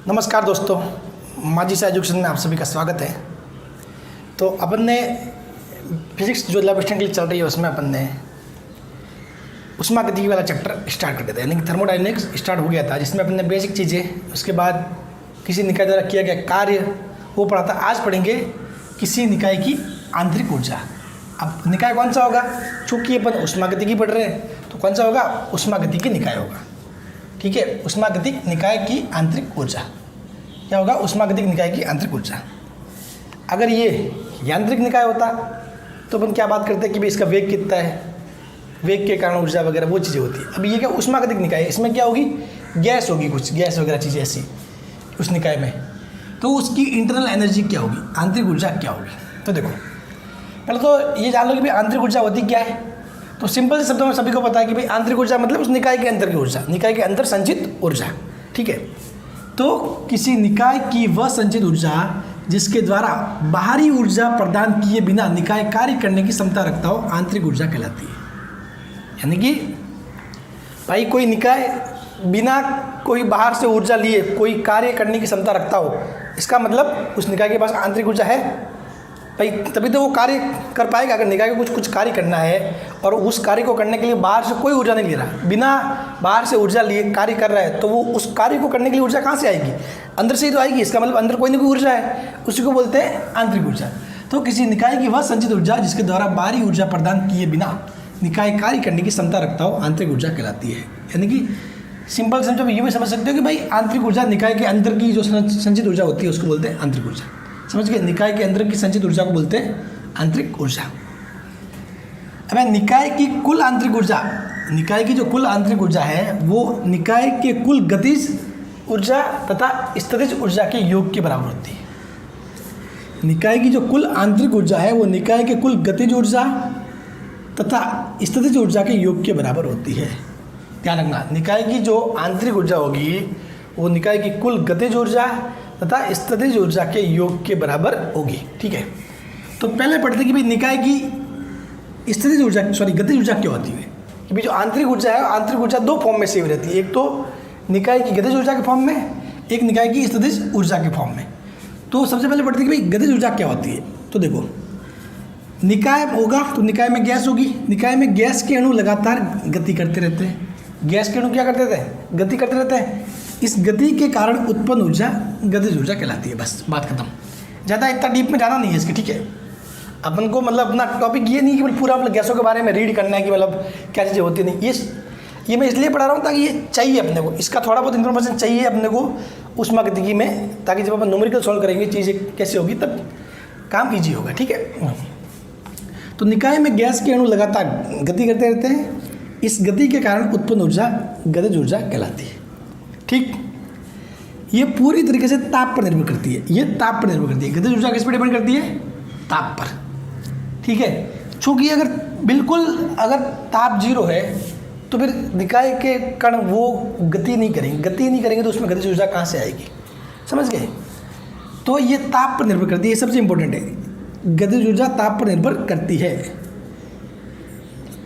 नमस्कार दोस्तों, माझी सा एजुकेशन में आप सभी का स्वागत है। तो अपन ने फिजिक्स जो लैब स्टैंड के लिए चल रही है उसमें अपन ने उष्मागतिकी वाला चैप्टर स्टार्ट कर दिया था, यानी कि थर्मोडायनेमिक्स स्टार्ट हो गया था, जिसमें अपन ने बेसिक चीज़ें, उसके बाद किसी निकाय द्वारा किया गया कार्य वो पढ़ा था। आज पढ़ेंगे किसी निकाय की आंतरिक ऊर्जा। अब निकाय कौन सा होगा? चूँकि अपन उष्मागतिकी पढ़ रहे हैं तो कौन सा होगा? उष्मागतिकी निकाय होगा। ठीक है, उष्मागतिक निकाय की आंतरिक ऊर्जा क्या होगा? उष्मागतिक निकाय की आंतरिक ऊर्जा। अगर ये यांत्रिक निकाय होता तो अपन क्या बात करते हैं कि भाई इसका वेग कितना है, वेग के कारण ऊर्जा वगैरह वो चीज़ें होती है। अब ये क्या उष्मागतिक निकाय है, इसमें क्या होगी? गैस होगी, कुछ गैस वगैरह चीज़ें ऐसी उस निकाय में। तो उसकी इंटरनल एनर्जी क्या होगी, आंतरिक ऊर्जा क्या होगी? तो देखो, पहले तो ये जान लो कि भाई आंतरिक ऊर्जा होती क्या है। तो सिंपल शब्दों में सभी को पता है कि भाई आंतरिक ऊर्जा मतलब उस निकाय के अंदर की ऊर्जा, निकाय के अंदर संचित ऊर्जा। ठीक है, तो किसी निकाय की वह संचित ऊर्जा जिसके द्वारा बाहरी ऊर्जा प्रदान किए बिना निकाय कार्य करने की क्षमता रखता हो, आंतरिक ऊर्जा कहलाती है। यानी कि भाई कोई निकाय बिना कोई बाहर से ऊर्जा लिए कोई कार्य करने की क्षमता रखता हो, इसका मतलब उस निकाय के पास आंतरिक ऊर्जा है भाई, तभी तो वो कार्य कर पाएगा। अगर निकाय को कुछ कार्य करना है और उस कार्य को करने के लिए बाहर से कोई ऊर्जा नहीं ले रहा, बिना बाहर से ऊर्जा लिए कार्य कर रहा है, तो वो उस कार्य को करने के लिए ऊर्जा कहाँ से आएगी? अंदर से ही तो आएगी। इसका मतलब अंदर कोई ना कोई ऊर्जा है, उसी को बोलते हैं आंतरिक ऊर्जा। तो किसी निकाय की वह संचित ऊर्जा जिसके द्वारा बाहरी ऊर्जा प्रदान किए बिना निकाय कार्य करने की क्षमता रखता हो, आंतरिक ऊर्जा कहलाती है। यानी कि सिंपल समझो, ये भी समझ सकते हो कि भाई आंतरिक ऊर्जा निकाय के अंदर की जो संचित ऊर्जा होती है उसको बोलते हैं आंतरिक ऊर्जा। समझ गए? निकाय के अंदर की संचित ऊर्जा को बोलते हैं आंतरिक ऊर्जा। अब निकाय की कुल आंतरिक ऊर्जा, निकाय की जो कुल आंतरिक ऊर्जा है वो निकाय के कुल गतिज ऊर्जा तथा स्थितिज ऊर्जा के योग के बराबर होती है। निकाय की जो कुल आंतरिक ऊर्जा है वो निकाय के कुल गतिज ऊर्जा तथा स्थितिज ऊर्जा के योग के बराबर होती है। ध्यान रखना, निकाय की जो आंतरिक ऊर्जा होगी वो निकाय की कुल गतिज ऊर्जा तथा स्थितिज ऊर्जा के योग के बराबर होगी। ठीक है, तो पहले पढ़ते कि भाई निकाय की स्थितिज ऊर्जा गतिज ऊर्जा क्या होती है। कि भाई जो आंतरिक ऊर्जा है, आंतरिक ऊर्जा दो फॉर्म में सेव रहती है, एक तो निकाय की गतिज ऊर्जा के फॉर्म में, एक निकाय की स्थितिज ऊर्जा के फॉर्म में। तो सबसे पहले पढ़ते कि भाई गतिज ऊर्जा क्या होती है। तो देखो, निकाय होगा तो निकाय में गैस होगी, निकाय में गैस के अणु लगातार गति करते रहते हैं। गैस के अणु क्या करते थे? गति करते रहते हैं। इस गति के कारण उत्पन्न ऊर्जा गतिज ऊर्जा कहलाती है। बस बात खत्म, ज़्यादा इतना डीप में जाना नहीं है इसके। ठीक है, अपन को मतलब अपना टॉपिक ये नहीं कि पूरा मतलब गैसों के बारे में रीड करना है कि मतलब क्या चीज़ें होती नहीं। ये मैं इसलिए पढ़ा रहा हूँ ताकि ये चाहिए अपने को, इसका थोड़ा बहुत इन्फॉर्मेशन चाहिए अपने को उष्मागतिकी में, ताकि जब अपन न्यूमेरिकल सॉल्व करेंगे चीज़ें कैसे होगी तब काम ईजी होगा। ठीक है, तो निकाय में गैस के अणु लगातार गति करते रहते हैं, इस गति के कारण उत्पन्न ऊर्जा गतिज ऊर्जा कहलाती है। ठीक, ये पूरी तरीके से ताप पर निर्भर करती है, ये ताप पर निर्भर करती है। गतिज ऊर्जा किस पर डिपेंड करती है? ताप पर। ठीक है, चूँकि अगर बिल्कुल अगर ताप जीरो है तो फिर निकाय के कण वो गति नहीं करेंगे तो उसमें गतिज ऊर्जा कहाँ से आएगी? समझ गए? तो ये ताप पर निर्भर करती है, ये सबसे इंपॉर्टेंट है। गतिज ऊर्जा ताप पर निर्भर करती है।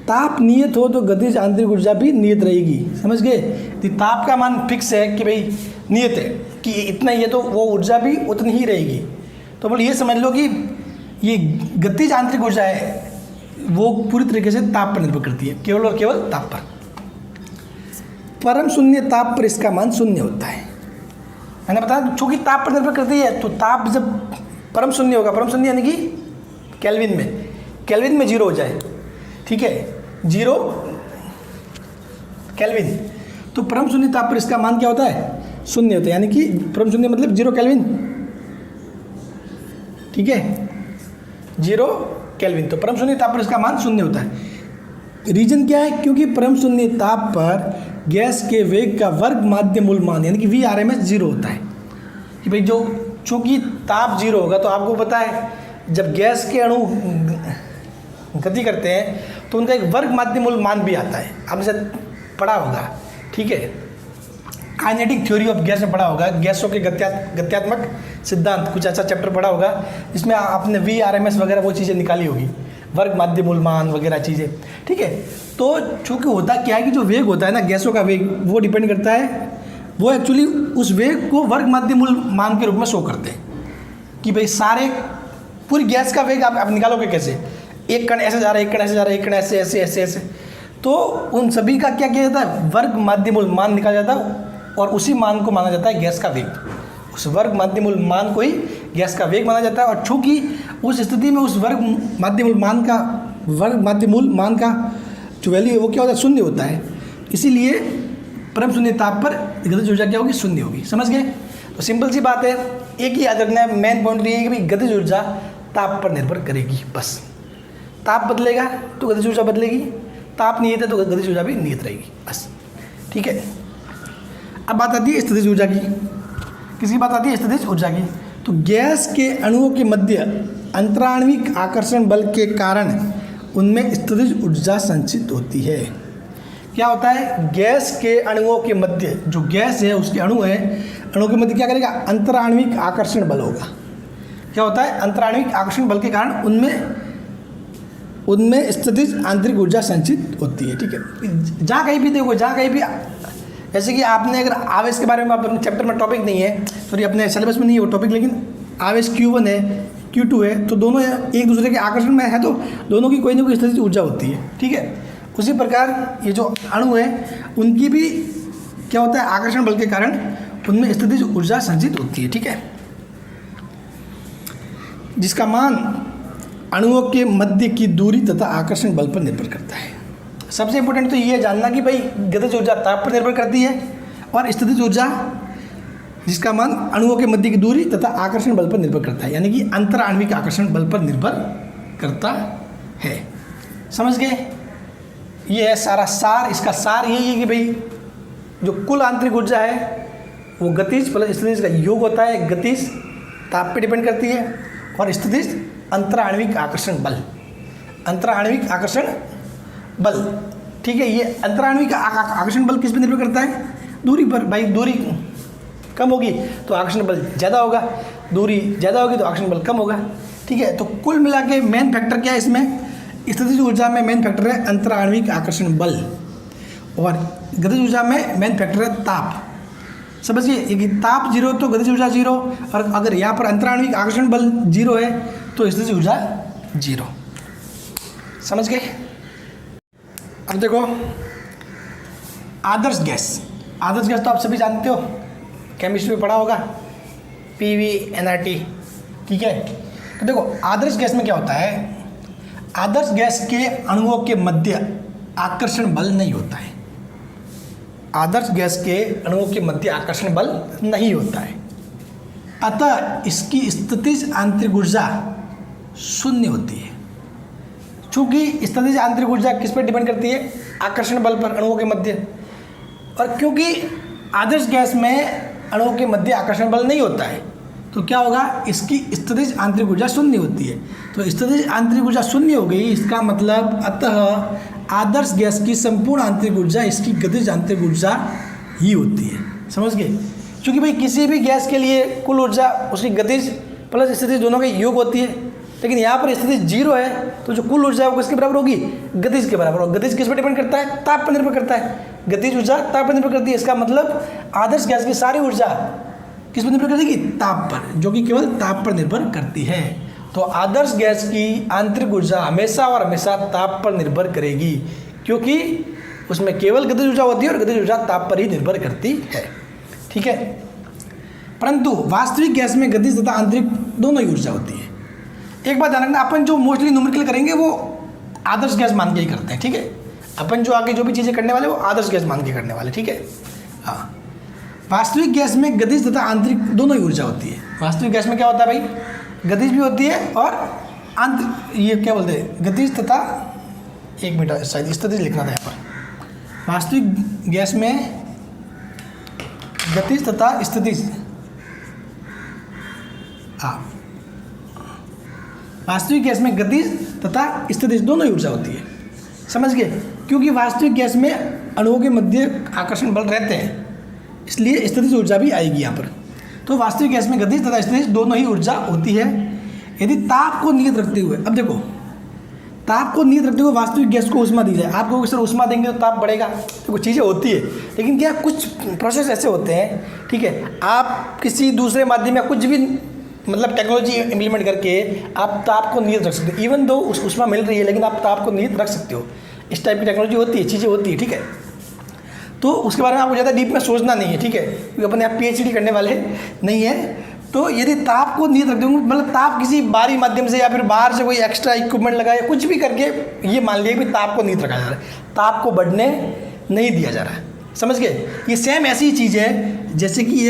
ताप नियत हो तो गतिज आंतरिक ऊर्जा भी नियत रहेगी। समझ गए? तो ताप का मान फिक्स है कि भाई नियत है कि इतना ही है, तो वो ऊर्जा भी उतनी ही रहेगी। तो बोले ये समझ लो कि ये गतिज आंतरिक ऊर्जा है वो पूरी तरीके से ताप पर निर्भर करती है, केवल और केवल ताप पर। परम शून्य ताप पर इसका मान शून्य होता है। मैंने बताया चूँकि ताप पर निर्भर करती है, तो ताप जब परम शून्य होगा, परम शून्य यानी कि केल्विन में जीरो हो जाए। ठीक है, 0 केल्विन, तो परम शून्य ताप पर इसका मान क्या होता है? शून्य होता है। यानी कि परम शून्य मतलब 0 केल्विन। ठीक है, 0 केल्विन, तो परम शून्य ताप पर इसका मान शून्य होता है। रीजन क्या है? क्योंकि परम शून्य ताप पर गैस के वेग का वर्ग माध्य मूल मान यानी कि VRMS 0 होता है। कि भाई जो चूँकि ताप 0 होगा तो आपको पता है जब गैस के अणु गति करते हैं तो उनका एक वर्ग माध्य मूल मान भी आता है, आपने शायद पढ़ा होगा। ठीक है, काइनेटिक थ्योरी ऑफ गैस में पढ़ा होगा, गैसों के गत्यात्मक सिद्धांत, कुछ ऐसा चैप्टर पढ़ा होगा जिसमें आपने VRMS वगैरह वो चीज़ें निकाली होगी, वर्ग माध्य मूल मान वगैरह चीज़ें। ठीक है, तो चूँकि होता क्या है कि जो वेग होता है ना, गैसों का वेग, वो डिपेंड करता है वो एक्चुअली उस वेग को वर्ग माध्य मूल मान के रूप में शो करते हैं कि भाई सारे पूरी गैस का वेग आप निकालोगे कैसे, एक कण ऐसे जा रहा है, एक कण ऐसे जा रहा है, एक कण ऐसे ऐसे ऐसे ऐसे, तो उन सभी का क्या किया जाता है, वर्ग माध्य मूल मान निकाला जाता है और उसी मान को माना जाता है गैस का वेग। उस वर्ग माध्य मूल मान को ही गैस का वेग माना जाता है। और चूंकि उस स्थिति में उस वर्ग माध्य मूल मान का जो वैल्यू है वो क्या होता है, शून्य होता है। इसीलिए परम शून्य ताप पर गतिज ऊर्जा क्या होगी, शून्य होगी। समझ गए? तो सिंपल सी बात है, एक ही याद रखना है, मेन पॉइंट ये है कि भाई गतिज ऊर्जा ताप पर निर्भर करेगी। बस ताप बदलेगा तो गतिज ऊर्जा बदलेगी, ताप नियत है तो गतिज ऊर्जा भी नियत रहेगी। बस ठीक है। अब बात आती है स्थितिज ऊर्जा की। किसकी बात आती है? स्थितिज ऊर्जा की। तो गैस के अणुओं के मध्य अंतराण्विक आकर्षण बल के कारण उनमें स्थितिज ऊर्जा संचित होती है। क्या होता है? गैस के अणुओं के मध्य, जो गैस है उसके अणु है, अणुओं के मध्य क्या करेगा, अंतराण्विक आकर्षण बल होगा। क्या होता है? अंतराण्विक आकर्षण बल के कारण उनमें स्थितिज आंतरिक ऊर्जा संचित होती है। ठीक है। जहाँ कहीं भी देखो, जहाँ कहीं भी, जैसे कि आपने अगर आवेश के बारे में, आप अपने चैप्टर में टॉपिक नहीं है, सॉरी अपने सिलेबस में नहीं है वो टॉपिक, लेकिन आवेश Q1 है Q2 है, तो दोनों एक दूसरे के आकर्षण में है, तो दोनों की कोई ना कोई स्थितिज ऊर्जा होती है। ठीक है। उसी प्रकार ये जो अणु है उनकी भी क्या होता है, आकर्षण बल के कारण उनमें स्थितिज ऊर्जा संचित होती है। ठीक है। जिसका मान अणुओं के मध्य की दूरी तथा आकर्षण बल पर निर्भर करता है। सबसे इंपॉर्टेंट तो ये जानना कि भाई गतिज ऊर्जा ताप पर निर्भर करती है और स्थितिज ऊर्जा जिसका मान अणुओं के मध्य की दूरी तथा आकर्षण बल पर निर्भर करता है, यानी कि अंतराण्विक आकर्षण बल पर निर्भर करता है। समझ गए? ये है सारा सार। इसका सार यही है कि भाई जो कुल आंतरिक ऊर्जा है वो गतिज प्लस स्थितिज का योग होता है। गतिज ताप पे डिपेंड करती है और स्थितिज अंतराण्विक आकर्षण बल, अंतराण्विक आकर्षण बल। ठीक है। ये अंतराण्विक आकर्षण बल किस पर निर्भर करता है? दूरी पर। भाई दूरी कम होगी तो आकर्षण बल ज़्यादा होगा, दूरी ज़्यादा होगी तो आकर्षण बल कम होगा। ठीक है। तो कुल मिला के मेन फैक्टर क्या है इसमें? स्थितिज ऊर्जा में मेन फैक्टर है अंतराण्विक आकर्षण बल और गतिज ऊर्जा में मेन फैक्टर है ताप। समझिए कि ताप जीरो तो गतिज ऊर्जा जीरो, और अगर यहाँ पर अंतराण्विक आकर्षण बल जीरो है तो स्थितिज ऊर्जा जीरो। समझ गए? अब देखो आदर्श गैस। आदर्श गैस तो आप सभी जानते हो, केमिस्ट्री में पढ़ा होगा, PV NRT। ठीक है। तो देखो आदर्श गैस में क्या होता है, आदर्श गैस के अणुओं के मध्य आकर्षण बल नहीं होता है। आदर्श गैस के अणुओं के मध्य आकर्षण बल नहीं होता है, अतः इसकी स्थितिज आंतरिक ऊर्जा शून्य होती है। चूँकि स्थितिज आंतरिक ऊर्जा किस पर डिपेंड करती है? आकर्षण बल पर अणुओं के मध्य। और क्योंकि आदर्श गैस में अणुओं के मध्य आकर्षण बल नहीं होता है तो क्या होगा, इसकी स्थितिज आंतरिक ऊर्जा शून्य होती है। तो स्थितिज आंतरिक ऊर्जा शून्य हो गई, इसका मतलब अतः आदर्श गैस की संपूर्ण आंतरिक ऊर्जा इसकी गतिज आंतरिक ऊर्जा ही होती है। समझ गए? क्योंकि भाई किसी भी गैस के लिए कुल ऊर्जा उसकी गतिज प्लस स्थितिज दोनों का योग होती है, लेकिन यहाँ पर स्थिति जीरो है तो जो कुल ऊर्जा है वो किसके बराबर होगी? गतिज के बराबर होगी। गतिज किस पर डिपेंड करता है? ताप पर निर्भर करता है। गतिज ऊर्जा ताप पर निर्भर करती है। इसका मतलब आदर्श गैस की सारी ऊर्जा किस पर निर्भर करेगी? ताप पर, जो कि केवल ताप पर निर्भर करती है। तो आदर्श गैस की आंतरिक ऊर्जा हमेशा और हमेशा ताप पर निर्भर करेगी, क्योंकि उसमें केवल गतिज ऊर्जा होती है और गतिज ऊर्जा ताप पर ही निर्भर करती है। ठीक है। परंतु वास्तविक गैस में गतिज तथा आंतरिक दोनों ही ऊर्जा होती है। एक बात ध्यान रखना, अपन जो मोस्टली न्यूमेरिकल करेंगे वो आदर्श गैस मान के ही करते हैं। ठीक है। अपन जो आगे जो भी चीज़ें करने वाले वो आदर्श गैस मान के करने वाले। ठीक है। हाँ, वास्तविक गैस में गतिज तथा आंतरिक दोनों ही ऊर्जा होती है। वास्तविक गैस में क्या होता है भाई? गतिज भी होती है और आंतरिक, ये क्या बोलते हैं, गतिज तथा, एक मिनट शायद स्थितिज लिखना था यहाँ पर। वास्तविक गैस में गतिज तथा स्थितिज, हाँ, वास्तविक गैस में गतिज तथा स्थितिज दोनों ही ऊर्जा होती है। समझ गए? क्योंकि वास्तविक गैस में अणुओं के मध्य आकर्षण बल रहते हैं, इसलिए स्थितिज ऊर्जा भी आएगी यहाँ पर। तो वास्तविक गैस में गतिज तथा स्थितिज दोनों ही ऊर्जा होती है। यदि ताप को नियत रखते हुए, अब देखो ताप को नियत रखते हुए वास्तविक गैस को ऊष्मा दी जाए। आप कहोगे सर ऊष्मा देंगे तो ताप बढ़ेगा, तो कुछ चीज़ें होती है, लेकिन क्या कुछ प्रोसेस ऐसे होते हैं, ठीक है, आप किसी दूसरे माध्यम या कुछ भी मतलब टेक्नोलॉजी इम्प्लीमेंट करके आप ताप को नियत रख सकते हो। इवन दो ऊष्मा मिल रही है लेकिन आप ताप को नियत रख सकते हो। इस टाइप की टेक्नोलॉजी होती है, चीज़ें होती है, ठीक है। तो उसके बारे में आपको ज़्यादा डीप में सोचना नहीं है, ठीक है, क्योंकि अपने आप PhD करने वाले नहीं है। तो यदि ताप को नियत रख देंगे, मतलब ताप किसी बाहरी माध्यम से या फिर बाहर से कोई एक्स्ट्रा इक्विपमेंट लगाए या कुछ भी करके ये मान लिया कि ताप को नियत रखा जा रहा है, ताप को बढ़ने नहीं दिया जा रहा है। समझ गए? ये सेम ऐसी चीज़ है जैसे कि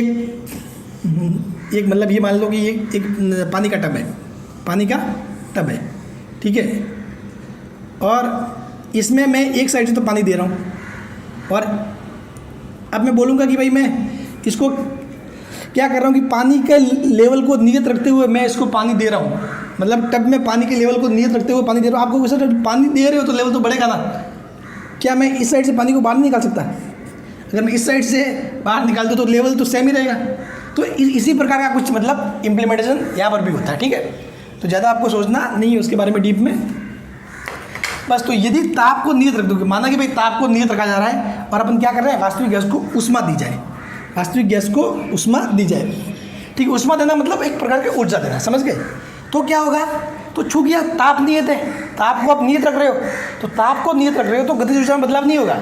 एक मतलब ये मान लो कि एक पानी का टब है, पानी का टब है, ठीक है, और इसमें मैं एक साइड से तो पानी दे रहा हूँ, और अब मैं बोलूँगा कि भाई मैं इसको क्या कर रहा हूँ कि पानी के लेवल को नियत रखते हुए मैं इसको पानी दे रहा हूँ, मतलब टब में पानी के लेवल को नियत रखते हुए पानी दे रहा हूँ। आपको सर पानी दे रहे हो तो लेवल तो बढ़ेगा ना, क्या मैं इस साइड से पानी को बाहर नहीं निकाल सकता? अगर मैं इस साइड से बाहर निकाल दूँ तो लेवल तो सेम ही रहेगा। तो इसी प्रकार का कुछ मतलब इम्प्लीमेंटेशन यहाँ पर भी होता है, ठीक है। तो ज़्यादा आपको सोचना नहीं है उसके बारे में डीप में, बस। तो यदि ताप को नियत रख दोगे, माना कि भाई ताप को नियत रखा जा रहा है और अपन क्या कर रहे हैं, वास्तविक गैस को ऊष्मा दी जाए, वास्तविक गैस को ऊष्मा दी जाए, ठीक है। ऊष्मा देना मतलब एक प्रकार की ऊर्जा देना, समझ गए? तो क्या होगा, तो चूंकि यह ताप नियत है, ताप को आप नियत रख रहे हो, तो ताप को नियत रख रहे हो तो गतिज ऊर्जा में बदलाव नहीं होगा,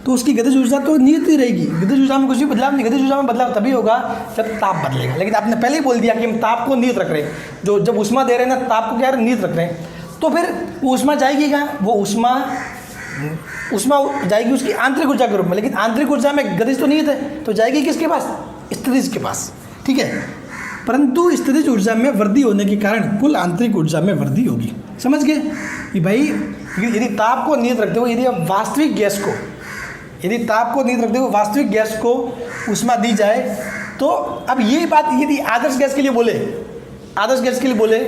तो उसकी गतिज ऊर्जा तो नियत ही रहेगी। गतिज ऊर्जा में कुछ भी बदलाव नहीं, गतिज ऊर्जा में बदलाव तभी होगा जब ताप बदलेगा। लेकिन आपने पहले ही बोल दिया कि हम ताप को नियत रख रहे हैं, जो जब ऊष्मा दे रहे हैं ना, ताप को क्या नियत रख रहे हैं, तो फिर ऊष्मा जाएगी कहाँ, वो ऊष्मा जाएगी उसकी आंतरिक ऊर्जा के रूप में। लेकिन आंतरिक ऊर्जा में गतिज तो नियत है, तो जाएगी किसके पास, स्थितिज के पास, ठीक है। परंतु स्थितिज ऊर्जा में वृद्धि होने के कारण कुल आंतरिक ऊर्जा में वृद्धि होगी। समझ गए कि भाई यदि ताप को नियत रखते हुए, यदि आप वास्तविक गैस को, यदि ताप को नियत रखते हुए वास्तविक गैस को ऊष्मा दी जाए, तो अब ये बात यदि आदर्श गैस के लिए बोले, आदर्श गैस के लिए बोले,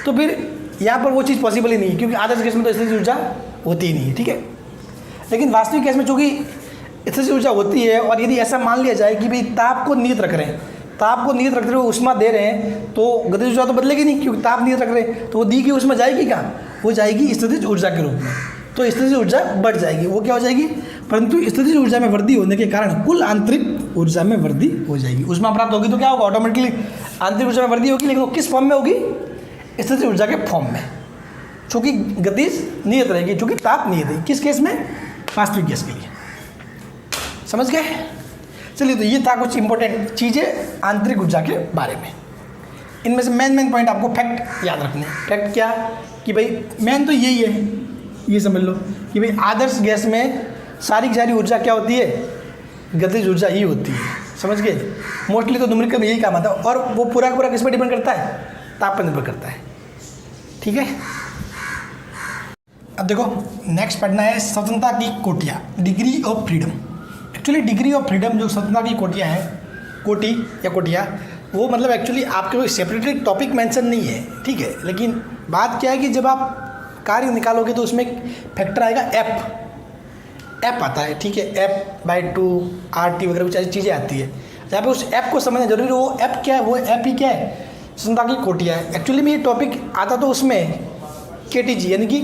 तो फिर यहाँ पर वो चीज़ पॉसिबल ही नहीं है, क्योंकि आदर्श गैस में तो स्थितिज ऊर्जा होती ही नहीं है, ठीक है। लेकिन वास्तविक गैस में चूँकि स्थितिज ऊर्जा होती है, और यदि ऐसा मान लिया जाए कि भाई ताप को नियत रख रहे हैं, ताप को नियत रखते हुए ऊष्मा दे रहे हैं, तो गतिज ऊर्जा तो बदलेगी नहीं, क्योंकि ताप नियत रख रहे हैं, तो वो दी गई ऊष्मा जाएगी कहाँ, वो जाएगी स्थितिज ऊर्जा के रूप में, तो स्थितिज ऊर्जा बढ़ जाएगी। वो क्या हो जाएगी, परंतु स्थितिज ऊर्जा में वृद्धि होने के कारण कुल आंतरिक ऊर्जा में वृद्धि हो जाएगी। ऊष्मा प्राप्त होगी तो क्या होगा, ऑटोमेटिकली आंतरिक ऊर्जा में वृद्धि होगी, लेकिन वो किस फॉर्म में होगी, स्थितिज ऊर्जा के फॉर्म में, चूँकि गतिज नियत रहेगी, चूँकि ताप नियत है। किस केस में, वास्तविक गैस के लिए। समझ गए? चलिए, तो ये था कुछ इंपॉर्टेंट चीज़ें आंतरिक ऊर्जा के बारे में। इनमें से मेन पॉइंट आपको फैक्ट याद रखने हैं। फैक्ट क्या कि भाई मेन तो यही है, ये समझ लो कि भाई आदर्श गैस में सारी की सारी ऊर्जा क्या होती है, गतिज ऊर्जा ही होती है। समझ गए? मोस्टली तो न्यूमेरिकल में यही काम आता है, और वो पूरा का पूरा किस पर डिपेंड करता है, ताप पर निर्भर करता है, ठीक है। अब देखो नेक्स्ट पढ़ना है स्वतंत्रता की कोटियाँ, degree of freedom. Actually degree of freedom जो स्वतंत्रता की कोटियाँ हैं, कोटि या कोटियाँ, वो मतलब एक्चुअली आपके कोई सेपरेटली टॉपिक मेंशन नहीं है, ठीक है। लेकिन बात क्या है कि जब आप कार्य निकालोगे तो उसमें फैक्टर आएगा एप आता है, ठीक है, F/2 RT वगैरह कुछ ऐसी चीज़ें आती है, जहाँ पे उस ऐप को समझना जरूरी है। वो ऐप क्या है, वो ऐप ही क्या है, स्वतंत्रता की कोटियाँ है। एक्चुअली में ये टॉपिक आता तो उसमें KTG यानी कि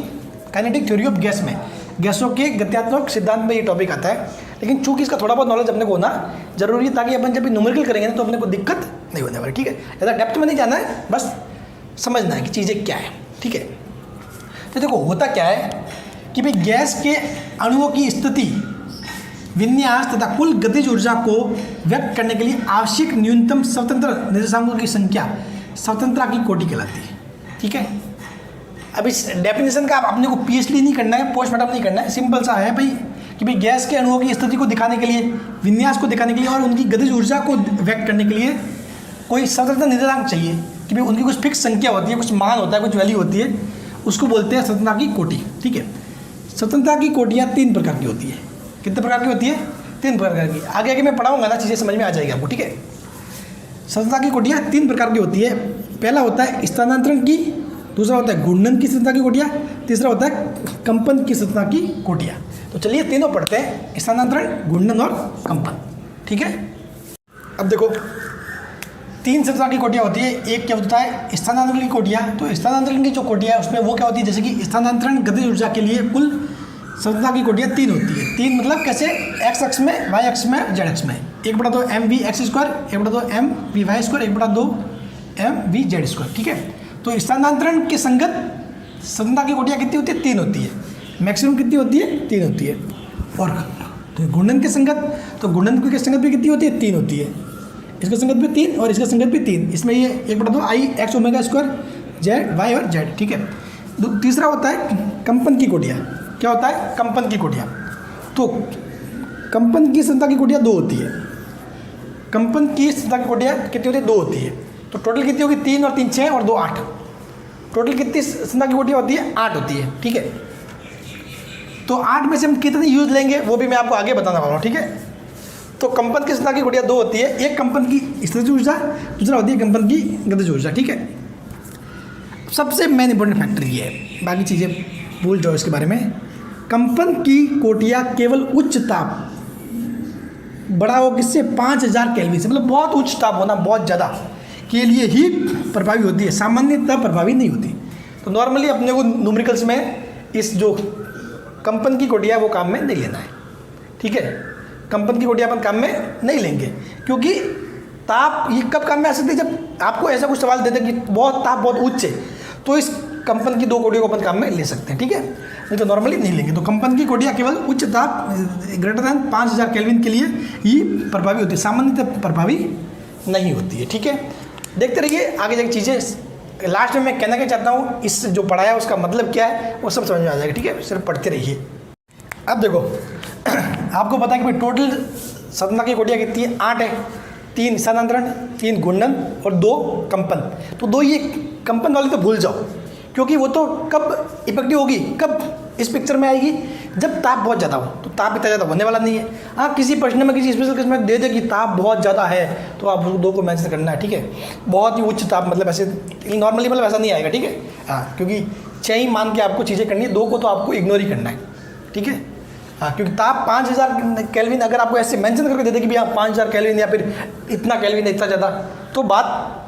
काइनेटिक थ्योरी ऑफ गैस में, गैसों के गत्यात्मक सिद्धांत में ये टॉपिक आता है। लेकिन चूंकि इसका थोड़ा बहुत नॉलेज अपने को होना जरूरी है, ताकि अपन जब भी न्यूमेरिकल करेंगे ना तो अपने को दिक्कत नहीं होने वाली, ठीक है। ज़्यादा डेप्थ में नहीं जाना है, बस समझना है कि चीज़ें क्या है, ठीक है। तो देखो होता क्या है कि भाई गैस के अणुओं की स्थिति, विन्यास तथा कुल गतिज ऊर्जा को व्यक्त करने के लिए आवश्यक न्यूनतम स्वतंत्र निर्देशांकों की संख्या स्वतंत्रता की कोटि कहलाती है, ठीक है। अब इस डेफिनेशन का आप अपने को PhD नहीं करना है, पोस्टमार्टम नहीं करना है, सिंपल सा है भाई कि भाई गैस के अणुओं की स्थिति को दिखाने के लिए, विन्यास को दिखाने के लिए और उनकी गतिज ऊर्जा को व्यक्त करने के लिए कोई स्वतंत्रता निर्देशांक चाहिए कि भाई उनकी कुछ फिक्स संख्या होती है, कुछ मान होता है, कुछ वैल्यू होती है, उसको बोलते हैं स्वतंत्रता की कोटि, ठीक है। स्वतंत्रता की कोटियाँ 3 प्रकार की होती है। कितने प्रकार की होती है? 3 प्रकार की। आगे आगे मैं पढ़ाऊँगा ना, चीज़ें समझ में आ जाएगी आपको, ठीक है। स्वतंत्रता की कोटियाँ 3 प्रकार की होती है। पहला होता है स्थानांतरण की, दूसरा होता है घूर्णन की स्वतंत्रता की कोटियाँ, तीसरा होता है कंपन की स्वतंत्रता की कोटियाँ। तो चलिए तीनों पढ़ते हैं, स्थानांतरण, घूर्णन और कंपन, ठीक है। अब देखो तीन संरचना की कोटियाँ होती है। एक क्या होता है स्थानांतरण की कोटियाँ। तो स्थानांतरण की जो कोटियाँ है उसमें वो क्या होती है, जैसे कि स्थानांतरण गतिज ऊर्जा के लिए कुल संरचना की कोटियाँ 3 होती है। 3 मतलब कैसे, एक्स अक्ष में, वाई अक्ष में, जेड अक्ष में। 1/2 mv(x²), 1/2 mv(y²), 1/2 mv(z²), ठीक है। तो स्थानांतरण के संगत संरचना की कोटियाँ कितनी होती है, 3 होती है। मैक्सिमम कितनी होती है, 3 होती है। और तो गुणन के संगत, तो गुणन की संगत भी कितनी होती है, 3 होती है। इसका संगत भी 3 और इसका संगत भी 3। इसमें ये 1/2 I(x⍵²), जेड, वाई और जेड, ठीक है। तीसरा होता है कंपन की कोटियाँ। क्या होता है, कंपन की कोटियाँ। तो कंपन की संरचना की कोटियाँ 2 होती है। कंपन की संरचना की कोटियाँ कितनी होती है, 2 होती है। तो टोटल कितनी होगी, 3 और 3 6 और 2 8। टोटल कितनी संरचना की कोटियाँ होती है, 8 होती है, ठीक है। तो 8 में से हम कितनी यूज लेंगे वो भी मैं आपको आगे बताना वाला हूँ, ठीक है। तो कंपन की संरचना की कोटियाँ 2 होती है। एक कंपन की स्थितिज ऊर्जा, दूसरा होती है कंपन की गतिज ऊर्जा, ठीक है। सबसे मेन इंपॉर्टेंट फैक्टर ये है, बाकी चीज़ें भूल जाओ इसके बारे में। कंपन की कोटियाँ केवल उच्च ताप, बड़ा हो किससे, 5000 केल्विन से, मतलब बहुत उच्च ताप होना, बहुत ज़्यादा के लिए ही प्रभावी होती है, सामान्यतः प्रभावी नहीं होती। तो नॉर्मली अपने को न्यूमेरिकल्स में इस जो कंपन की कोटियाँ वो काम में नहीं लेना है, ठीक है। कंपन की कोटियाँ अपन काम में नहीं लेंगे, क्योंकि ताप ये कब काम में आ सकती है, जब आपको ऐसा कुछ सवाल दे दे कि बहुत ताप बहुत उच्च है, तो इस कंपन की 2 कोटियों को अपन काम में ले सकते हैं, ठीक है। नहीं तो नॉर्मली नहीं लेंगे। तो कंपन की कोटियाँ केवल उच्च ताप ग्रेटर दैन 5000 केल्विन के लिए ही प्रभावी होती है, सामान्यतः प्रभावी नहीं होती है, ठीक है। देखते रहिए आगे जाके चीज़ें। लास्ट में मैं कहना क्या चाहता हूँ, इस जो पढ़ाया उसका मतलब क्या है वो सब समझ में आ जाएगा, ठीक है। सिर्फ पढ़ते रहिए। अब देखो आपको पता है कि भाई टोटल संरचना की कोटियाँ कितनी है, 8 है। 3 स्थानांतरण, 3 घूर्णन और 2 कंपन। तो 2 ये कंपन वाली तो भूल जाओ, क्योंकि वो तो कब इफेक्टिव होगी, कब इस पिक्चर में आएगी, जब ताप बहुत ज़्यादा हो। तो ताप इतना ज़्यादा होने वाला नहीं है। हाँ, किसी प्रश्न में, किसी स्पेशल केस में दे दे कि ताप बहुत ज़्यादा है, तो आप 2 को मैच करना है, ठीक है। बहुत ही उच्च ताप मतलब ऐसे नॉर्मली मतलब ऐसा नहीं आएगा, ठीक है। हाँ, क्योंकि 6 ही मान के आपको चीज़ें करनी है, 2 को तो आपको इग्नोर ही करना है, ठीक है। हाँ, क्योंकि ताप 5000 केल्विन अगर आपको ऐसे मेंशन करके दे दे कि भैया 5000 केल्विन या फिर इतना केल्विन है, इतना ज़्यादा, तो बात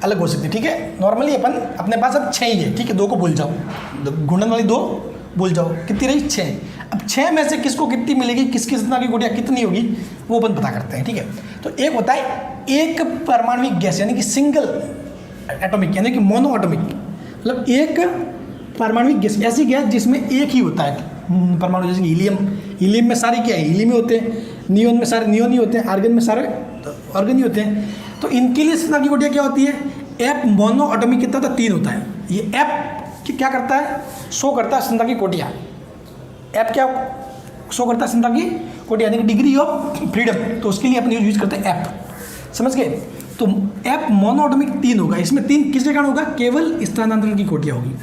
अलग हो सकती है, ठीक है। नॉर्मली अपन अपने पास अब 6 ही है, ठीक है। 2 को भूल जाओ, घूर्णन वाली 2 भूल जाओ। कितनी रही, 6। अब 6 में से किसको कितनी मिलेगी, किसकी संरचना की कोटियाँ कितनी होगी, वो अपन पता करते हैं, ठीक है। तो एक होता है एक परमाणविक गैस, यानी कि सिंगल एटॉमिक, यानी कि मोनो एटॉमिक, मतलब एक परमाणविक गैस, ऐसी गैस जिसमें एक ही होता है परमाणु, जैसे हीलियम। हीलियम में सारे क्या है, हीलियम ही होते हैं। नियोन में सारे नियोन ही होते हैं। आर्गन में सारे आर्गन ही होते हैं। तो इनके लिए संरचना की कोटियाँ क्या होती है, एफ मोनो एटॉमिक कितना था, 3 होता है। ये एफ क्या करता है, शो करता है संरचना की कोटियाँ। एफ क्या शो करता है, संरचना की कोटियाँ, यानी कि डिग्री ऑफ फ्रीडम। तो उसके लिए अपन यूज करते हैं एफ, समझ गए। तो एफ मोनो एटॉमिक 3 होगा। इसमें 3 किसके कारण होगा, केवल स्थानांतरण की कोटियाँ होगी।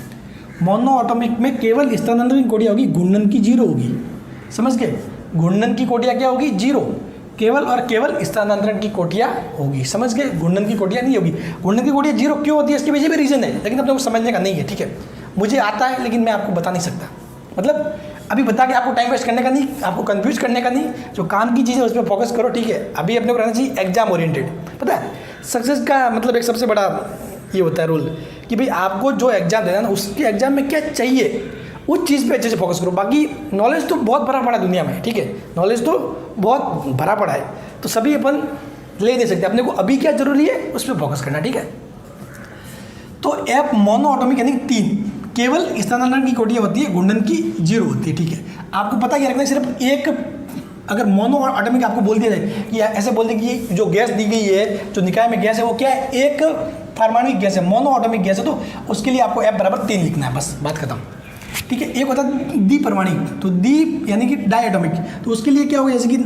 मोनो एटॉमिक में केवल स्थानांतरण की कोटियाँ होगी, घूर्णन की 0 होगी, समझ गए। घूर्णन की कोटियाँ क्या होगी, 0, केवल और केवल स्थानांतरण की कोटियाँ होगी, समझ गए। घूर्णन की कोटियाँ नहीं होगी। घूर्णन की कोटियाँ 0 क्यों होती है, इसके पीछे भी रीज़न है, लेकिन अपने को समझने का नहीं है, ठीक है। मुझे आता है लेकिन मैं आपको बता नहीं सकता, मतलब अभी बता के आपको टाइम वेस्ट करने का नहीं, आपको कंफ्यूज करने का नहीं। जो काम की चीज़ है उस पर फोकस करो, ठीक है। अभी अपने को रहना चाहिए एग्जाम ओरिएंटेड। पता है सक्सेस का मतलब एक सबसे बड़ा ये होता है रूल कि भाई आपको जो एग्जाम देना ना, उसके एग्जाम में क्या चाहिए उस चीज़ पे अच्छे से फोकस करो। बाकी नॉलेज तो बहुत भरा पड़ा है दुनिया में, ठीक है। नॉलेज तो बहुत भरा पड़ा है, तो सभी अपन ले नहीं सकते। अपने को अभी क्या जरूरी है उस पर फोकस करना, ठीक है। तो एफ मोनो एटॉमिक यानी 3, केवल स्थानांतरण की कोटियाँ होती है, घूर्णन की 0 होती है, ठीक है। आपको पता क्या रखना है, सिर्फ एक अगर मोनो एटॉमिक आपको बोल दिया जाए कि ऐसे बोल दें कि जो गैस दी गई है, जो निकाय में गैस है, वो क्या है, एक परमाणविक गैस है, मोनो एटॉमिक गैस है, तो उसके लिए आपको एफ बराबर 3 लिखना है, बस बात खत्म, ठीक है। एक होता है द्विपरमाणिक, तो द्वी यानी कि डाई एटॉमिक, तो उसके लिए क्या होगा, जैसे कि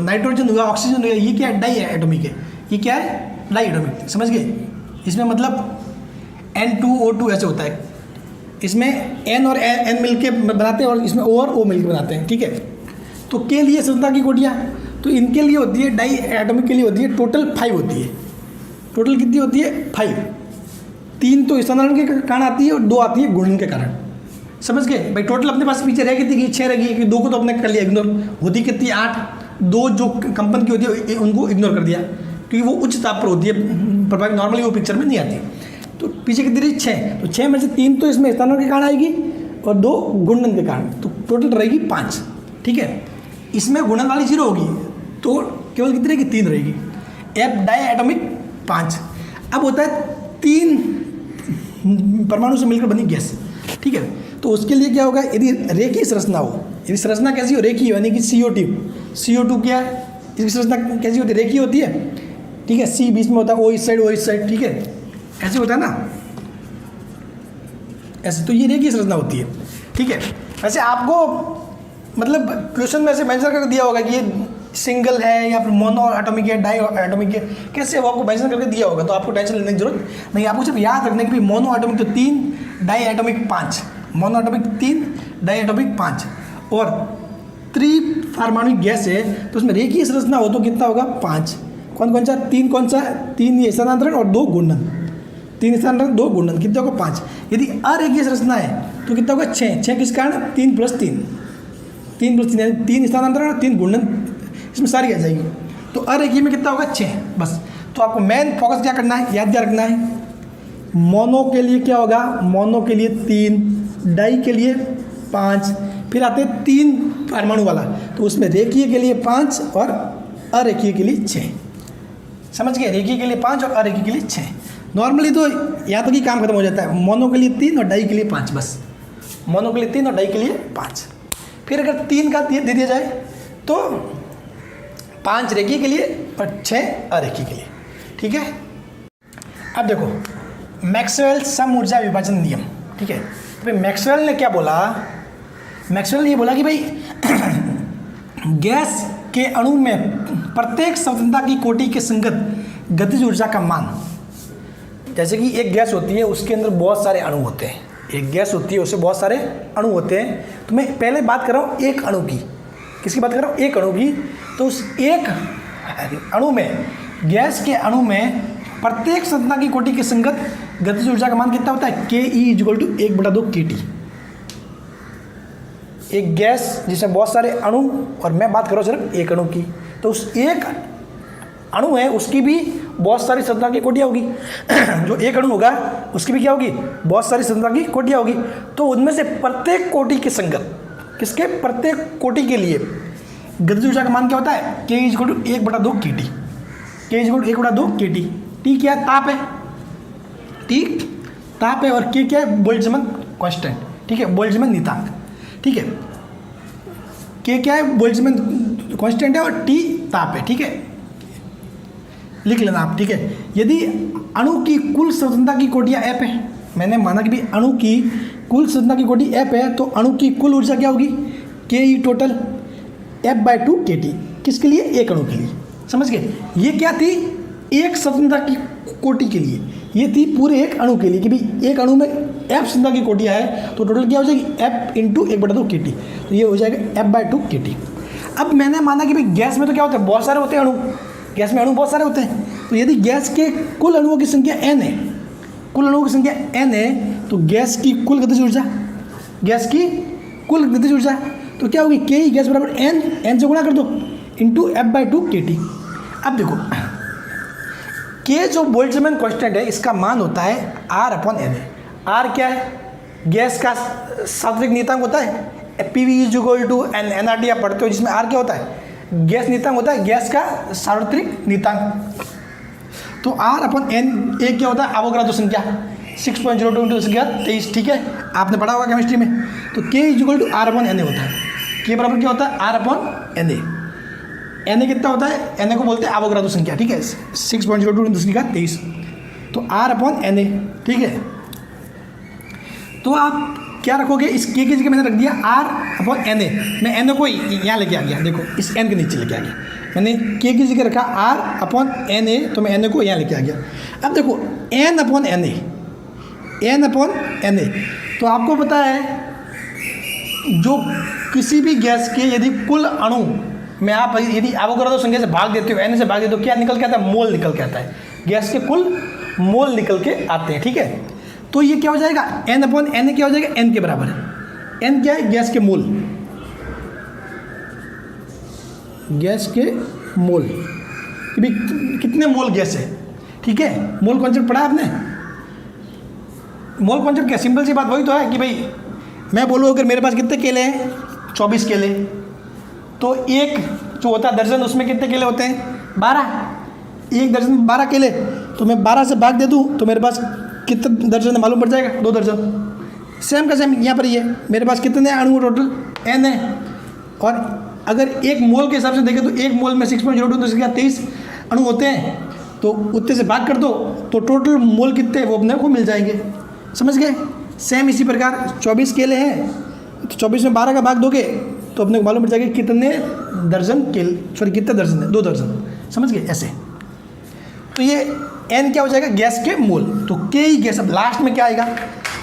नाइट्रोजन हुआ, ऑक्सीजन हुआ, ये क्या है, डाई एटॉमिक है। ये क्या है, डाई एटॉमिक, समझ गए। इसमें मतलब N2O2 ऐसे होता है, इसमें N और N मिलके बनाते हैं और इसमें O और O मिलके बनाते हैं, ठीक है। तो के लिए संरचना की कोटियाँ, तो इनके लिए होती है, डाई एटॉमिक के लिए होती है टोटल 5 होती है। टोटल कितनी होती है, 5। 3 तो स्थानांतरण के कारण आती है और 2 आती है घूर्णन के कारण, समझ गए भाई। टोटल अपने पास पीछे रह कितनी, 6 रह गई, 2 को तो अपने कर लिया इग्नोर, होती कितनी 8, 2 जो कंपन की होती है उनको इग्नोर कर दिया, क्योंकि वो उच्च ताप पर होती है प्रभावी, नॉर्मली वो पिक्चर में नहीं आती। तो पीछे कितनी रही 6, तो 6 में से 3 तो इसमें स्थानांतरण के कारण आएगी और 2 गुणन के कारण, तो टोटल रहेगी 5। ठीक है, इसमें गुणन वाली 0 होगी तो केवल कितनी रहेगी 3 रहेगी। F diatomic 5। अब होता है 3 परमाणु से मिलकर बनी गैस। ठीक है, तो उसके लिए क्या होगा, यदि रेखीय संरचना हो, यदि संरचना कैसी हो, रेखीय यानी कि CO2 क्या है, इसकी संरचना कैसी होती है, रेखीय होती है। ठीक है, C बीच में होता है, O इस साइड, O इस साइड। ठीक है, ऐसे होता है ना, ऐसे, तो ये रेखीय संरचना होती है। ठीक है, वैसे आपको मतलब क्वेश्चन में ऐसे मेंशन करके दिया होगा कि ये सिंगल है या फिर मोनो एटॉमिक है, डाई एटॉमिक है, कैसे वो आपको मेंशन करके दिया होगा, तो आपको टेंशन लेने की जरूरत नहीं। आपको सिर्फ याद रखना कि मोनो एटॉमिक तो 3, diatomic 5, monoatomic 3, diatomic 5 और त्रिपरमाणु गैस है तो उसमें रेखीय संरचना हो तो कितना होगा 5। कौन सा 3, कौन सा 3 ये स्थानांतरण और 2 गुणन, 3 स्थानांतरण 2 गुणन, कितना होगा 5। यदि अरेखीय संरचना है तो कितना होगा 6 किस कारण 3 + 3, 3 + 3 3 स्थानांतरण और 3 गुणन, इसमें सारी आ जाएगी। तो अरेखीय में कितना होगा 6 बस। तो आपको मेन फोकस क्या करना है, याद क्या रखना है, मोनो के लिए क्या होगा, मोनो के लिए 3, डाई के लिए 5, फिर आते हैं 3 परमाणु वाला, तो उसमें रेखीय के लिए 5 और अरेखीय के लिए 6। समझ गए, रेखीय के लिए 5 और अरेखीय के लिए 6। नॉर्मली तो यहाँ तक ही काम खत्म हो जाता है, मोनो के लिए 3 और डाई के लिए 5 बस, मोनो के लिए 3 और डाई के लिए 5। फिर अगर 3 का दे दिया जाए तो 5 रेखीय के लिए और 6 अरेखीय के लिए। ठीक है, अब देखो मैक्सवेल सम ऊर्जा विभाजन नियम। ठीक है, तो भाई मैक्सवेल ने क्या बोला, मैक्सवेल ने ये बोला कि भाई गैस के अणु में प्रत्येक स्वतंत्रता की कोटि के संगत गतिज ऊर्जा का मान, जैसे कि एक गैस होती है उसके अंदर बहुत सारे अणु होते हैं, एक गैस होती है उसमें बहुत सारे अणु होते हैं। तो मैं पहले बात कर रहा हूँ एक अणु की, किसकी बात कर रहा हूँ, एक अणु की। तो उस एक अणु में, गैस के अणु में प्रत्येक स्वतंत्रता की कोटि के संगत गतिज ऊर्जा का मान कितना होता है, KE = 1/2 kT। एक गैस जिसमें बहुत सारे अणु, और मैं बात कर रहा हूँ सिर्फ एक अणु की, तो उस एक अणु है उसकी भी बहुत सारी स्वतंत्रता की कोटियाँ होगी जो एक अणु होगा उसकी भी क्या होगी, बहुत सारी स्वतंत्रता की कोटियाँ होगी। तो उनमें से प्रत्येक कोटि के संगत, किसके, प्रत्येक कोटि के लिए गतिज ऊर्जा का मान क्या होता है, K = 1/2 kT। K = 1/2 kT। T क्या है, ताप है, T ताप है, और K क्या है, बोल्ट्जमैन कांस्टेंट। ठीक है, बोल्ट्जमैन नियतांक। ठीक है, K क्या है, बोल्ट्जमैन कांस्टेंट है, और T ताप है। ठीक है, लिख लेना आप। ठीक है, यदि अणु की कुल स्वतंत्रता की कोटियाँ F है, मैंने माना कि भी अणु की कुल स्वतंत्रता की कोटि F है, तो अणु की कुल ऊर्जा क्या होगी, KE टोटल F/2 kT। किसके लिए, एक अणु के लिए। समझ गए, ये क्या थी, एक स्वतंत्रता की कोटि के लिए, ये थी पूरे एक अणु के लिए कि भाई एक अणु में F स्वतंत्रता की कोटियाँ है, तो टोटल क्या हो जाएगी, F × 1/2 kT। तो ये हो जाएगा F/2 kT। अब मैंने माना कि भाई गैस में तो क्या होता है, बहुत सारे होते हैं अणु, गैस में अणु बहुत सारे होते हैं। तो यदि गैस के कुल अणुओं की संख्या n है, कुल अणुओं की संख्या n है, तो गैस की कुल गतिज ऊर्जा, गैस की कुल गतिज ऊर्जा तो क्या होगी, KE गैस बराबर n से गुणा कर दो × F/2 kT। अब देखो K जो बोल्ट्जमैन कांस्टेंट है इसका मान होता है R/Na। R क्या है, गैस का सार्वत्रिक नियतांक होता है, PV = nRT आप पढ़ते हो, जिसमें R क्या होता है, गैस नियतांक होता है, गैस का सार्वत्रिक नियतांक। तो R/N क्या होता है, अवोगाद्रो संख्या 6.02 × 1023। ठीक है, आपने पढ़ा होगा केमिस्ट्री में। तो K = R/Na होता है, K बराबर क्या होता है, R/Na। Na कितना होता है, Na को बोलते हैं अवोगाद्रो संख्या। ठीक है, 6.02 × 1023, तो R/Na। ठीक है, तो आप क्या रखोगे, इस K की जगह मैंने रख दिया R/Na। मैं Na को यहाँ लेके आ गया, देखो इस N के नीचे लेके आ गया, मैंने K की जगह रखा R/Na, तो मैं Na को यहाँ लेके आ गया। अब देखो N/Na, तो आपको पता है जो किसी भी गैस के यदि कुल अणु में आप यदि अवोगाद्रो संख्या से भाग देते हो, N से भाग देते हो, क्या निकल के आता है, मोल निकल के आता है, गैस के कुल मोल निकल के आते हैं। ठीक है, तो ये क्या हो जाएगा, N/Na क्या हो जाएगा, N के बराबर है। N क्या है, गैस के मोल, गैस के मोल। कि भाई कितने मोल गैस है, ठीक है। मोल कॉन्सेप्ट पढ़ा है आपने? मोल कॉन्सेप्ट क्या, सिंपल सी बात वही तो है कि भाई मैं बोलूँ अगर मेरे पास कितने केले हैं, 24 केले, तो एक जो होता है दर्जन, उसमें कितने केले होते हैं, 12। एक दर्जन में 12 केले, तो मैं 12 से भाग दे दूँ तो मेरे पास कितने दर्जन है मालूम पड़ जाएगा, 2 दर्जन। सेम का सेम यहाँ पर ये मेरे पास कितने अणु टोटल n है, और अगर एक मोल के हिसाब से देखें तो एक मोल में 6.02 तो इसके 23 अणु होते हैं, तो उतने से भाग कर दो तो टोटल मोल कितने वो अपने को मिल जाएंगे। समझ गए? सेम इसी प्रकार 24 केले हैं, तो 24 में 12 का भाग दोगे तो अपने को मालूम पड़ जाएगा कितने दर्जन केले, सॉरी कितने दर्जन है, 2 दर्जन। समझ गए? ऐसे तो ये n क्या हो जाएगा, गैस के मोल, तो के ही गैस। अब लास्ट में क्या आएगा,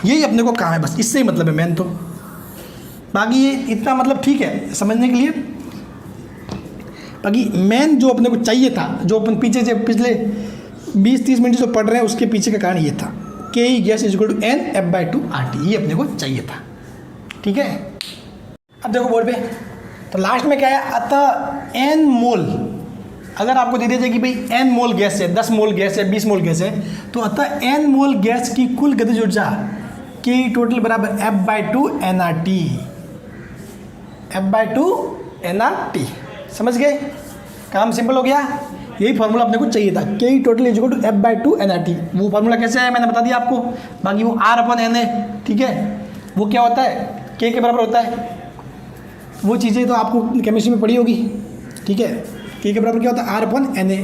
यही अपने को काम है, बस इससे ही मतलब है मेन तो। बाकी ये इतना मतलब ठीक है समझने के लिए। बाकी मेन जो अपने को चाहिए था, जो अपन पीछे से पिछले 20-30 मिनट जो पढ़ रहे हैं उसके पीछे का कारण ये था, के E gas is equal to n F/2 RT, ये अपने को चाहिए था। ठीक है, अब देखो बोर्ड पे, तो लास्ट में क्या है, अतः n मोल, अगर आपको दे दिया जाए कि भाई n मोल गैस है, 10 मोल गैस है, 20 मोल गैस है, तो अतः n मोल गैस की कुल गतिज ऊर्जा के टोटल बराबर F/2 nRT, F/2 nRT। समझ गए? काम सिंपल हो गया। यही फार्मूला अपने को चाहिए था, के E total is equal to F/2 nRT। वो फार्मूला कैसे है मैंने बता दिया आपको। बाकी वो R/N है, ठीक है, वो क्या होता है, के बराबर होता है। वो चीज़ें तो आपको केमिस्ट्री में पढ़ी होगी, ठीक है। के बराबर क्या होता है, R/Na,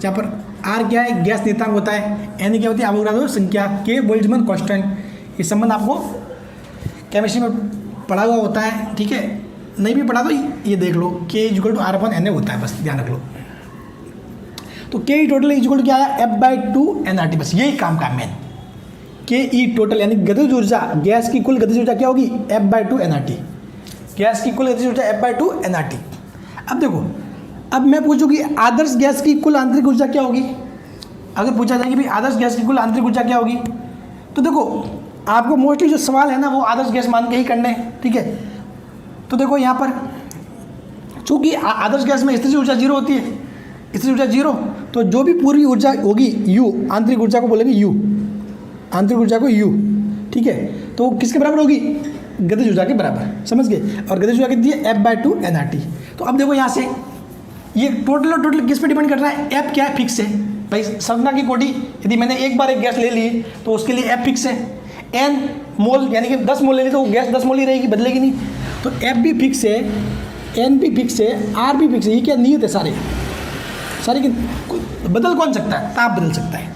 जहाँ पर R क्या है, गैस नियतांक होता है, N क्या होती है, अवोगाड्रो संख्या, के बोल्ट्जमान कांस्टेंट। ये संबंध आपको केमिस्ट्री में पढ़ा हुआ होता है, ठीक है। नहीं भी पढ़ा तो ये देख लो, के इक्वल टू R/Na होता है, बस ध्यान रख लो। तो के ई टोटल इक्वल टू क्या आया, F/2 nRT, बस यही काम का मेन। के ई टोटल यानी गतिज ऊर्जा, गैस की कुल गतिज ऊर्जा क्या होगी, F/2 nRT। गैस की कुल गतिज ऊर्जा F/2 nRT। अब देखो, अब मैं पूछूँ कि आदर्श गैस की कुल आंतरिक ऊर्जा क्या होगी। अगर पूछा जाए कि भाई आदर्श गैस की कुल आंतरिक ऊर्जा क्या होगी, तो देखो आपको मोस्टली जो सवाल है ना वो आदर्श गैस मान के ही करने हैं, ठीक है। तो देखो यहाँ पर चूँकि आदर्श गैस में स्थिर ऊर्जा 0 होती है, स्थिर ऊर्जा 0, तो जो भी पूरी ऊर्जा होगी U, आंतरिक ऊर्जा को बोलेंगे U, आंतरिक ऊर्जा को U, ठीक है। तो वो किसके बराबर होगी, गतिज ऊर्जा के बराबर। समझ गए? और गतिज ऊर्जा कितनी है, F/2 nRT। तो अब देखो यहाँ से ये टोटल और टोटल किस पे डिपेंड कर रहा है, F क्या है, फिक्स है भाई। संरचना की कोटि यदि मैंने एक बार एक गैस ले ली तो उसके लिए F फिक्स है। N मोल यानी कि 10 मोल ले ली तो गैस 10 मोल ही रहेगी, बदलेगी नहीं। तो F भी फिक्स है, N भी फिक्स है, R भी फिक्स है। ये क्या नियत है सारे कि बदल कौन सकता है, ताप बदल सकता है।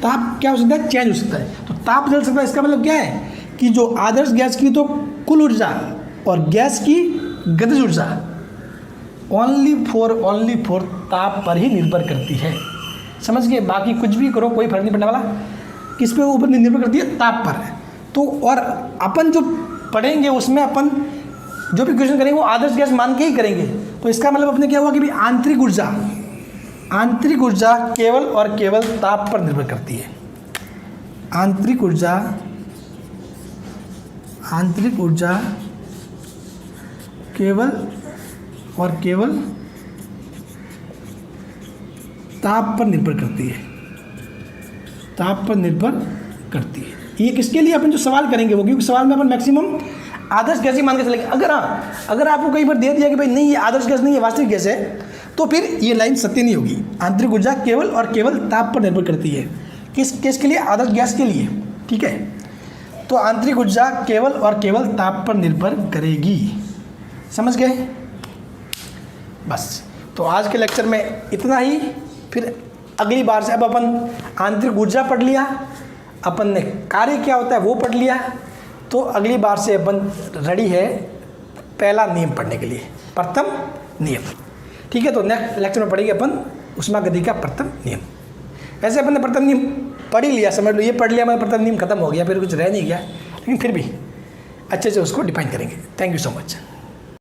ताप क्या हो सकता है, चेंज हो सकता है। तो ताप बदल सकता है, इसका मतलब क्या है कि जो आदर्श गैस की तो कुल ऊर्जा और गैस की गतिज ऊर्जा ओनली फॉर ताप पर ही निर्भर करती है। समझ गए? बाकी कुछ भी करो कोई फर्क नहीं पड़ने वाला, किस पे ऊपर निर्भर करती है, ताप पर। तो और अपन जो पढ़ेंगे उसमें अपन जो भी क्वेश्चन करेंगे वो आदर्श गैस मान के ही करेंगे। तो इसका मतलब अपने क्या हुआ कि भाई आंतरिक ऊर्जा केवल और केवल ताप पर निर्भर करती है। आंतरिक ऊर्जा केवल और केवल ताप पर निर्भर करती है, ताप पर निर्भर करती है। ये किसके लिए अपन जो सवाल करेंगे वो, क्योंकि सवाल में अपन मैक्सिमम आदर्श गैस ही मान के चलेंगे। अगर आपको कहीं पर दे दिया कि भाई नहीं ये आदर्श गैस नहीं है, वास्तविक गैस है, तो फिर ये लाइन सत्य नहीं होगी। आंतरिक ऊर्जा केवल और केवल ताप पर निर्भर करती है। किसके लिए, आदर्श गैस के लिए, ठीक है। तो आंतरिक ऊर्जा केवल और केवल ताप पर निर्भर करेगी। समझ गए? बस तो आज के लेक्चर में इतना ही। फिर अगली बार से अब अपन आंतरिक ऊर्जा पढ़ लिया, अपन ने कार्य क्या होता है वो पढ़ लिया, तो अगली बार से अपन रेडी है पहला नियम पढ़ने के लिए, प्रथम नियम। ठीक है, तो नेक्स्ट लेक्चर में पढ़ेंगे अपन ऊष्मागतिकी का प्रथम नियम। वैसे अपन ने प्रथम नियम पढ़ ही लिया, समझ लो ये पढ़ लिया, मैं प्रथम नियम खत्म हो गया, फिर कुछ रह नहीं गया, लेकिन फिर भी अच्छे से उसको डिफाइन करेंगे। Thank you so much.